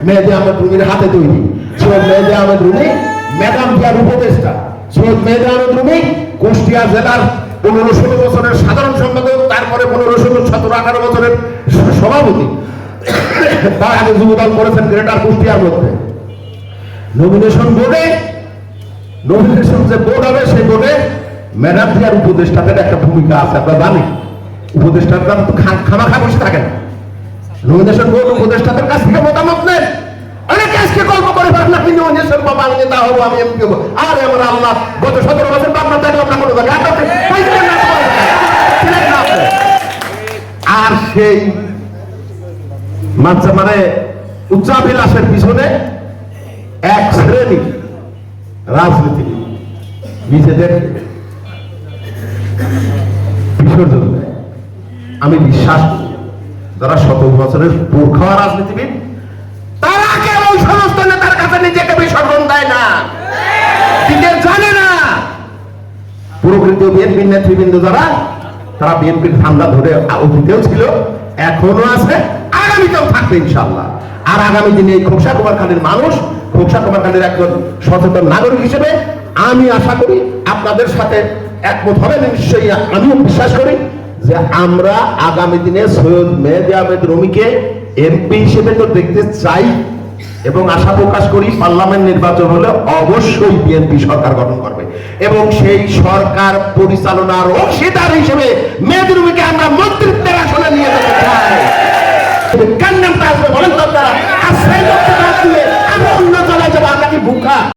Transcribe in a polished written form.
মেহেদী আহমেদ রুমির হাতে তৈরি। সৈয়দ মেহেদী আহমেদ রুমি ম্যাডাম জিয়ার উপদেষ্টা। সৈয়দ মেহেদী আহমেদ রুমি কুষ্টিয়া জেলার 15-16 বছরের সাধারণ সম্পাদক, তারপরে 15-17-18 বছরের সভাপতি। তার আগে যুবদল করেছেন গ্রেটার কুষ্টিয়ার মধ্যে। নমিনেশন যে বোর্ড হবে সেই বোর্ডে ম্যাডাম জিয়ার উপদেষ্টাদের একটা ভূমিকা আছে, আমরা জানি। উপদেষ্টারা তো খামাখা বসে থাকে না। নমিনেশন বোর্ড উপদেষ্টাদের কাছ থেকে মতামত নেন। অনেকে আজকে গল্প করে পারেন আপনি নমিনেশন পাবো, আমি নেতা হবো, আমি এমপি হবো। আরে আমার আল্লাহ, গত 17 বছর আপনার দেখলাম না কোনো জায়গায়। আর সেই মানে উচ্চাভিলাষের পিছনে এক শ্রেণী রাজনীতিবিদ নিজেদের বিসর্জন দেয়। আমি বিশ্বাস করি যারা 17 বছরের পোর খাওয়া রাজনীতিবিদ তারা কেউ ওই সমস্ত নেতার কাছে নিজেকে বিসর্জন দেয় না, দিতে জানে না। প্রকৃত বিএনপির নেতৃবৃন্দ যারা, তারা বিএনপির ধান্দা ধরে অতীতেও ছিল, এখনো আছে, আগামীতেও থাকবে ইনশাআল্লাহ। আর আগামী দিনে এই খোকসা কুমারখালীর মানুষ, খোকসা কুমারখালীর একজন সচেতন নাগরিক হিসেবে আমি আশা করি আপনাদের সাথে একমত হবেন নিশ্চয়ই। আমিও বিশ্বাস করি যে আমরা আগামী দিনে সৈয়দ মেহেদী আহমেদ রুমিকে এমপি হিসেবে তো দেখতে চাই, এবং আশা প্রকাশ করি পার্লামেন্ট নির্বাচন হলে অবশ্যই বিএনপি সরকার গঠন করবে, এবং সেই সরকার পরিচালনার অংশীদার হিসেবে মেহেদী রুমিকে আমরা মন্ত্রিত্বের আসনে নিয়ে যেতে চাই। কার নামটা আসবে বলেন তো আপনারা? আর সেই লোকটা বাদ দিয়ে আমরা অন্য জায়গায় যাবো, আমরা কি ভুখা?